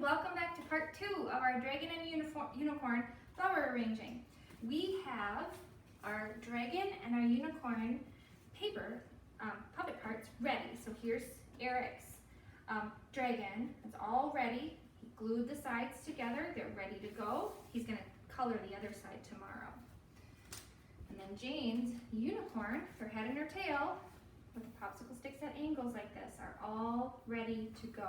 welcome back to part 2 of our dragon and unicorn flower arranging. We have our dragon and our unicorn paper puppet parts ready. So here's Eric's dragon. It's all ready. He glued the sides together. They're ready to go. He's going to color the other side tomorrow. And then Jane's unicorn, her head and her tail, with the popsicle sticks at angles like this, are all ready to go.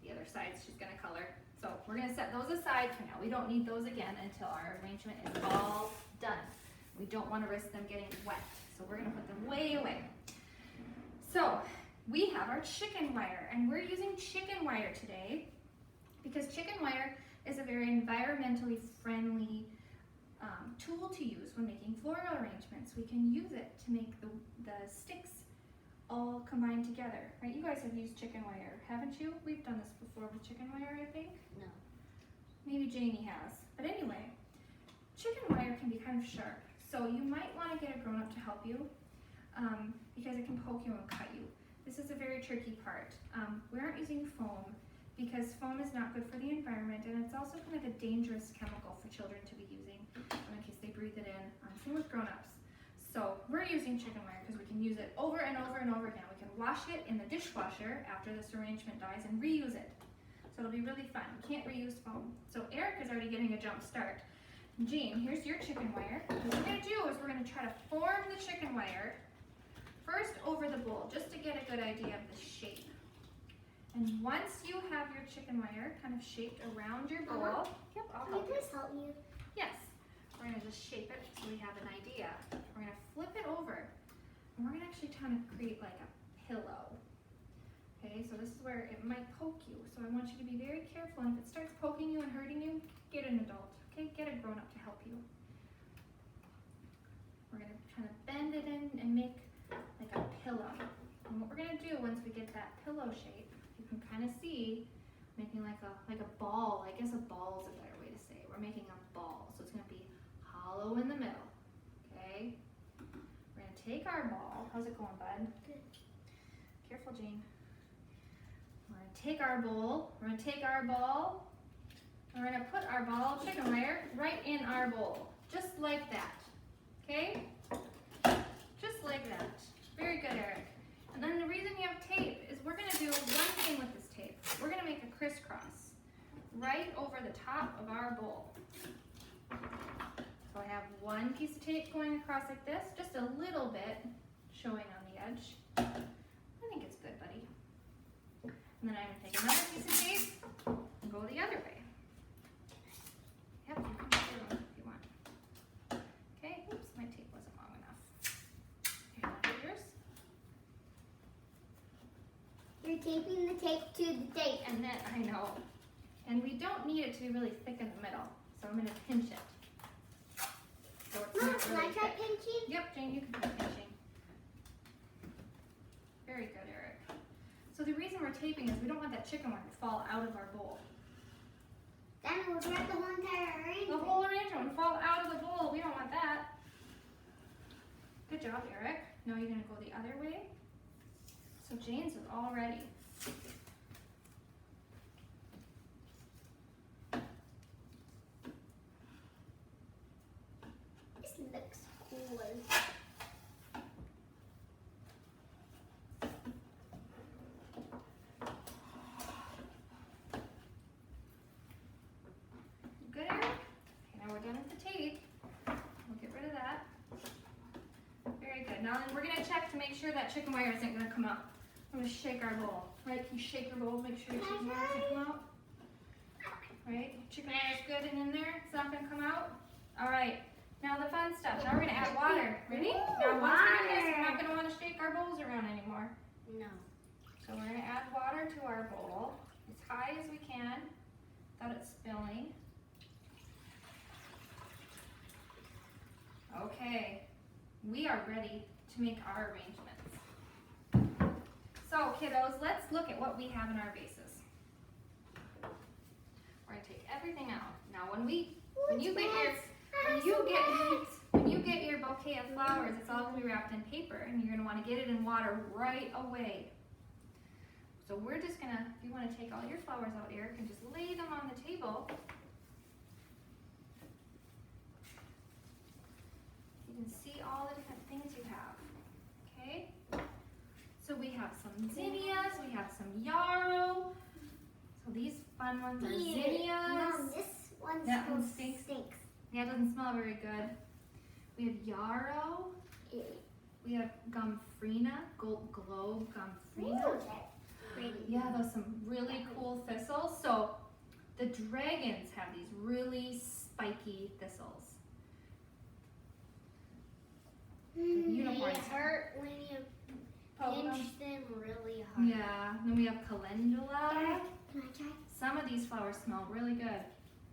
The other sides she's going to color. So we're going to set those aside for now. We don't need those again until our arrangement is all done. We don't want to risk them getting wet, so we're going to put them way away. So we have our chicken wire, and we're using chicken wire today because chicken wire is a very environmentally friendly tool to use when making floral arrangements. We can use it to make the sticks all combined together, right? You guys have used chicken wire, haven't you? We've done this before with chicken wire, I think. No. Maybe Janie has. But anyway, chicken wire can be kind of sharp, so you might want to get a grown-up to help you because it can poke you and cut you. This is a very tricky part. We aren't using foam because foam is not good for the environment, and it's also kind of a dangerous chemical for children to be using in case they breathe it in. Same with grown-ups. So we're using chicken wire because we can use it over and over and over again. We can wash it in the dishwasher after this arrangement dies and reuse it. So it'll be really fun. We can't reuse foam. So Eric is already getting a jump start. Jean, here's your chicken wire. What we're going to do is we're going to try to form the chicken wire first over the bowl just to get a good idea of the shape. And once you have your chicken wire kind of shaped around your bowl, yep, I'll help you. Can I just help you? Yes. We're going to just shape it so we have an idea. We're going to flip it over, and we're going to actually try to create like a pillow. Okay, so this is where it might poke you. So I want you to be very careful, and if it starts poking you and hurting you, get an adult. Okay, get a grown-up to help you. We're going to kind of bend it in and make like a pillow. And what we're going to do once we get that pillow shape, you can kind of see making like a ball. I guess a ball is a better way to say it. We're making a ball, so it's going to be hollow in the middle. Okay, we're going to take our ball. How's it going, bud? Good. Careful, Jane. We're going to take our bowl. We're going to take our ball. And we're going to put our ball of chicken wire right in our bowl, just like that. Okay? Just like that. Very good, Eric. And then the reason you have tape is we're going to do one thing with this tape. We're going to make a crisscross right over the top of our bowl. So I have one piece of tape going across like this, just a little bit showing on the edge. I think it's good, buddy. And then I'm going to take another piece of tape and go the other way. Yep, you can do it if you want. Okay, oops, my tape wasn't long enough. Here, that's yours. You're taping the tape to the tape. And then, I know. And we don't need it to be really thick in the middle, so I'm going to pinch it. So it's Mom, not can really I try thick. pinching? Yep, Jane, you can try pinching. Very good, Eric. So the reason we're taping is we don't want that chicken wire to fall out of our bowl. Then we'll grab the whole entire arrangement. The whole arrangement would fall out of the bowl. We don't want that. Good job, Eric. Now you're going to go the other way. So Jane's is all ready. This looks cool. Good, Eric? Okay, now we're done with the tape. We'll get rid of that. Very good. Now then we're going to check to make sure that chicken wire isn't going to come out. I'm going to shake our bowl. Right? You shake your bowl, make sure your chicken wire doesn't come out. Right? Chicken wire is good and in there. It's not going to come out. All right. Now the fun stuff. Now we're going to add water. Ready? Now once we do this, we're not going to want to shake our bowls around anymore. No. So we're going to add water to our bowl as high as we can without it spilling. Okay, we are ready to make our arrangements. So kiddos, let's look at what we have in our vases. We're going to take everything out. Now when you get your bouquet of flowers, it's all going to be wrapped in paper, and you're going to want to get it in water right away. So we're just gonna, if you wanna take all your flowers out, Eric, and just lay them on the table. You can see all the different things you have, okay? So we have some zinnias, we have some yarrow. So these fun ones are zinnias. Mom, this one That one stinks. Yeah, it doesn't smell very good. We have yarrow. We have gumfrina, gold globe gumfrina. Ooh, that's pretty. Yeah, those some really cool thistles. So the dragons have these really spiky thistles. The unicorns They hurt when you poke them. pinch them really hard. Yeah, then we have calendula. Eric, can I try? Some of these flowers smell really good.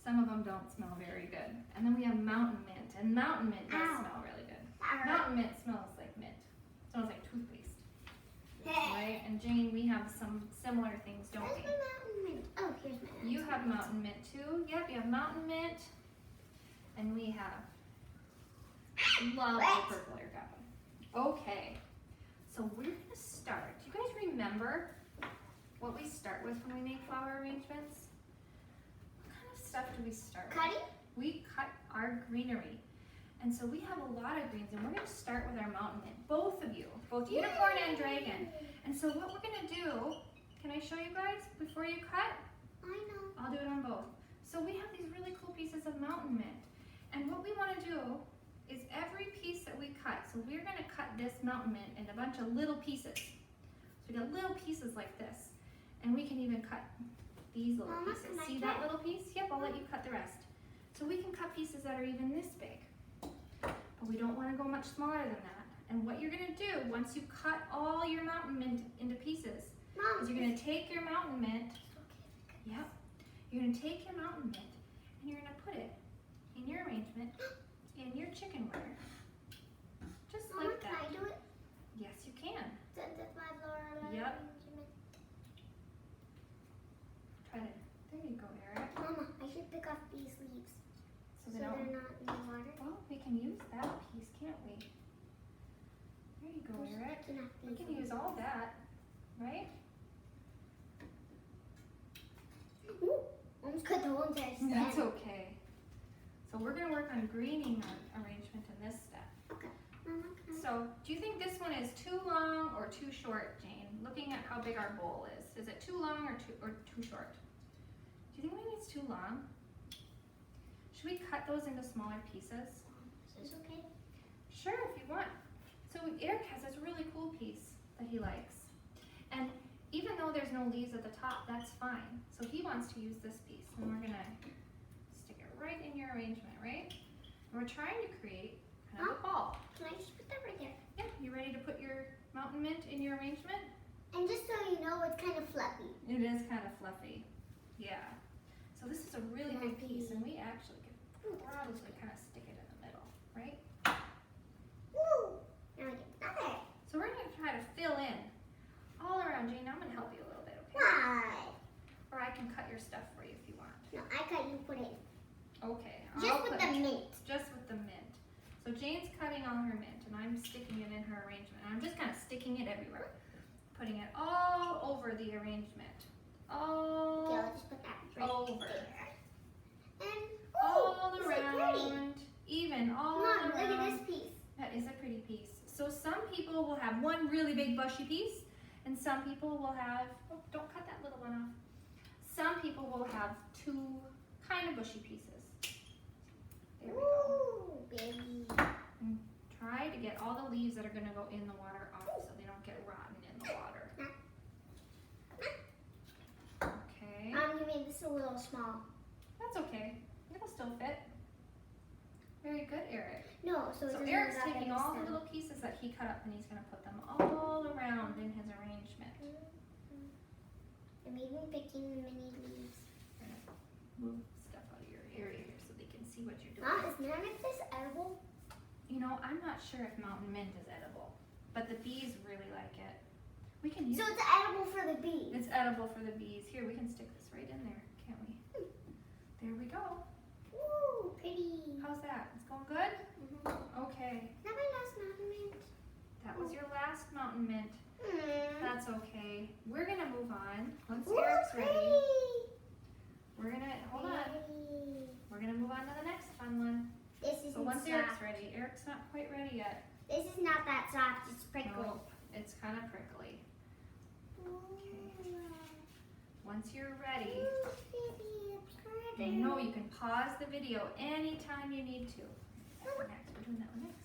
Some of them don't smell very good. And then we have mountain mint, and mountain mint does Ow. smell really good. Alright. Mountain mint smells like mint. Smells like toothpaste. Right? And Jane, we have some similar things, don't Where's we? my mountain mint? Oh, here's my mountain You have mountain mint too. Yep, you have mountain mint. And we have love the purple air goblin. Okay. So we're gonna start. Do you guys remember what we start with when we make flower arrangements? What kind of stuff do we start with? Cutting? We cut our greenery. And so we have a lot of greens, and we're gonna start with our mountain mint. Both of you, both unicorn and dragon. And so what we're gonna do, can I show you guys before you cut? I know. I'll do it on both. So we have these really cool pieces of mountain mint. And what we wanna do is every piece that we cut, so we're gonna cut this mountain mint in a bunch of little pieces. So we got little pieces like this. And we can even cut these little Mama, pieces. can I See cut? that little piece? Yep, I'll let you cut the rest. So we can cut pieces that are even this big. But we don't wanna go much smaller than that. And what you're gonna do, once you cut all your mountain mint into pieces, Mom, is you're gonna take your mountain mint, yep, you're gonna take your mountain mint and you're gonna put it in your arrangement in your chicken wire. Just Mama, like can that. I do it? Yes, you can. That's my Floral. Yep. Try to, there you go, Eric. Mama, I should pick off these leaves So so they don't, they're not in the water. well, we can use that piece, can't we? There you go, Eric. Picking off We these can leaves. use all that, right? Ooh, almost cut the whole entire stem. That's okay. So we're gonna work on greening our arrangement in this step. Okay. Mama, can I? So, do you think this one is too long or too short, Jane? Looking at how big our bowl is it too long or too short? Do you think maybe it's too long? Should we cut those into smaller pieces? Is this okay? Sure, if you want. So Eric has this really cool piece that he likes, and even though there's no leaves at the top, that's fine. So he wants to use this piece, and we're gonna stick it right in your arrangement, right? And we're trying to create kind of a ball. Can I just put that right there? Yeah, you ready to put your mountain mint in your arrangement? And just so you know, it's kind of fluffy. It is kind of fluffy. Yeah. So this is a really big piece, and we actually could probably kind of stick it in the middle, right? Woo! Now I get another. So we're gonna try to fill in all around. Jane, I'm gonna help you a little bit, okay? Why? Or I can cut your stuff for you if you want. No, I cut you put it. Okay. Just I'll with put the it- mint. Just with the mint. So Jane's cutting all her mint, and I'm sticking it in her arrangement. And I'm just kind of sticking it everywhere, putting it all over the arrangement, all Okay, I'll just put that right over. there. And all is it pretty? around, even all Mom, around. look at this piece. That is a pretty piece. So some people will have one really big bushy piece, and some people will have, oh, don't cut that little one off. Some people will have two kind of bushy pieces. There we go. Ooh, baby. And try to get all the leaves that are gonna go in the water off so they don't get rotten in the water. Okay, You made this a little small. that's okay. It'll still fit. Very good, Eric. No, so, So it's Eric's not taking that all the stem. little pieces that he cut up and he's gonna put them all around in his arrangement. I'm even picking the mini leaves. Move stuff out of your area here so they can see what you're doing. Mom, is none of this edible? You know, I'm not sure if mountain mint is edible, but the bees really like it. We can use So it's edible for the bees. It's edible for the bees. Here, we can stick this right in there, can't we? There we go. Ooh, pretty. How's that? It's going good? Mm-hmm. Okay. Now my last mountain mint. That was your last mountain mint. That's okay. We're gonna move on. Once Ooh, Eric's ready, pretty. we're gonna, hold on. Pretty. We're gonna move on to the next fun one. This is So once soft. Eric's ready, Eric's not quite ready yet. This is not that soft. It's prickly. Nope, it's kind of prickly. Once you're ready, you know you can pause the video anytime you need to. That one next. We're doing that one next.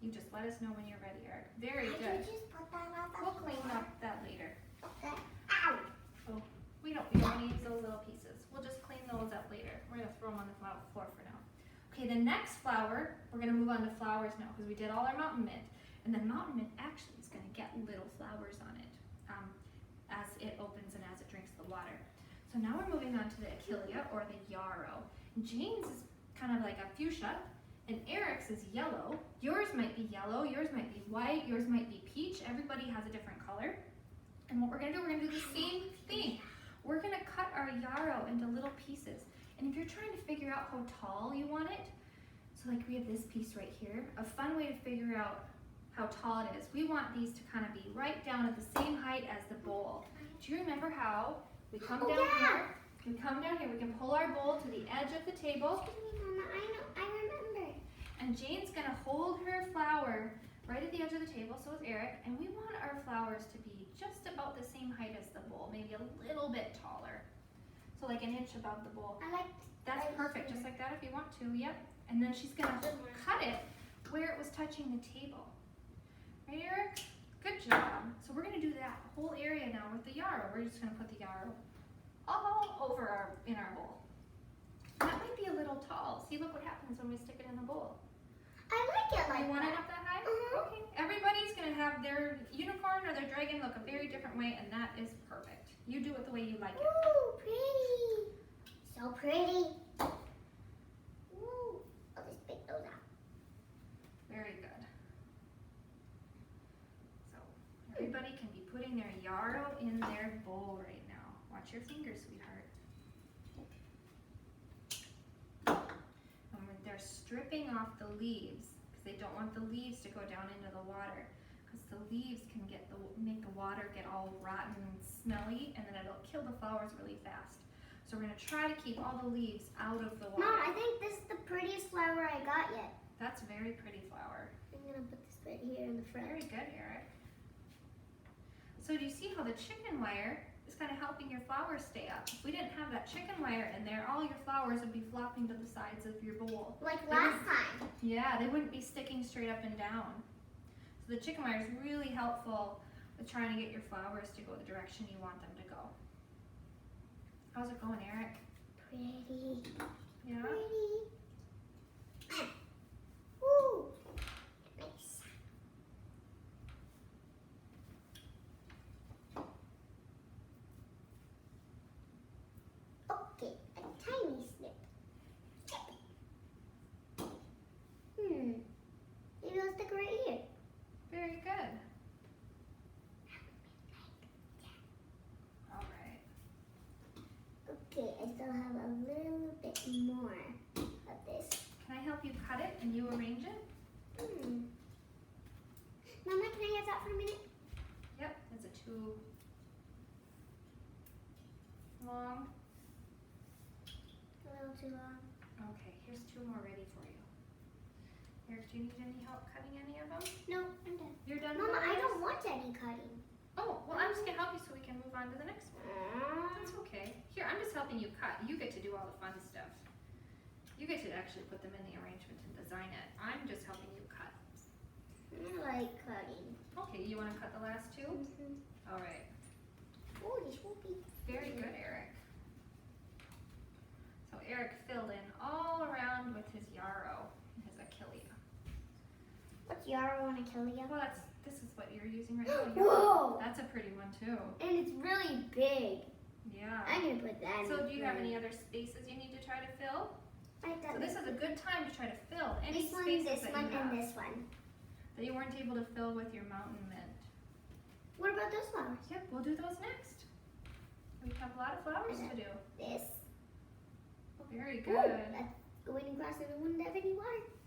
You just let us know when you're ready, Eric. Very good. We'll clean up that later. Ow! We don't want to use those little pieces. We'll just clean those up later. We're going to throw them on the floor for now. Okay, the next flower, we're going to move on to flowers now because we did all our mountain mint. And then mountain mint actually is going to get little flowers on it as it opens and as it drinks the water. So now we're moving on to the achillea or the yarrow. Jane's is kind of like a fuchsia and Eric's is yellow. Yours might be yellow, yours might be white, yours might be peach. Everybody has a different color. And what we're going to do, we're going to do the same thing. We're going to cut our yarrow into little pieces. And if you're trying to figure out how tall you want it, so like we have this piece right here, a fun way to figure out how tall it is, we want these to kind of be right down at the same height as the bowl. Do you remember how we come down here, we can pull our bowl to the edge of the table, Excuse me, Mama. I remember. and Jane's going to hold her flower right at the edge of the table, so is Eric, and we want our flowers to be just about the same height as the bowl, maybe a little bit taller. So like an inch above the bowl. That's perfect, just like that if you want to, yep. And then she's gonna cut it where it was touching the table. Right, Eric? Good job. So we're gonna do that whole area now with the yarrow. We're just gonna put the yarrow all over in our bowl. That might be a little tall. See, look what happens when we stick it in the bowl. I like it like You want it that. up that high? Mhm. Okay. Everybody's gonna have their unicorn or their dragon look a very different way, and that is perfect. You do it the way you like it. Ooh, pretty. So pretty. Ooh. I'll just pick those out. Very good. So everybody can be putting their yarrow in their bowl right now. Watch your fingers, sweetheart. And when they're stripping off the leaves, because they don't want the leaves to go down into the water, because the leaves can make the water get all rotten and smelly, and then it'll kill the flowers really fast. So we're gonna try to keep all the leaves out of the water. Mom, I think this is the prettiest flower I got yet. That's a very pretty flower. I'm gonna put this right here in the front. Very good, Eric. So do you see how the chicken wire is kind of helping your flowers stay up? If we didn't have that chicken wire in there, all your flowers would be flopping to the sides of your bowl. Like last time. Yeah, they wouldn't be sticking straight up and down. So the chicken wire is really helpful with trying to get your flowers to go the direction you want them to go. How's it going, Eric? Pretty. Yeah? Pretty. Woo. Nice. Okay, a tiny snip. Maybe I'll stick it right here. Very good. All right. Okay, I still have a little bit more of this. Can I help you cut it and you arrange it? Mama, can I have that for a minute? Yep, it's a too long. A little too long. Okay, here's two more ready for you. Eric, do you need any help cutting any of them? No, I'm done. You're done? Mama, with I yours? don't want any cutting. Oh, well, I'm just gonna help you so we can move on to the next one. That's okay. Here, I'm just helping you cut. You get to do all the fun stuff. You get to actually put them in the arrangement and design it. I'm just helping you cut. I like cutting. Okay, you wanna cut the last two? All right. Oh, this will be Very good, Eric. So Eric filled in all around with his yarrow and his achillea. What's yarrow and achillea? Well, this is what you're using right now. Whoa! That's a pretty one too. And it's really big. Yeah. I'm gonna put that in. So do you have front. any other spaces you need to try to fill? I So thought this is a good time to try to fill any this one, spaces this that one, you have and this one. that you weren't able to fill with your mountain mint. What about those flowers? Yep, we'll do those next. We have a lot of flowers to do. This. Very Ooh, good. that's going across and it wouldn't have any water.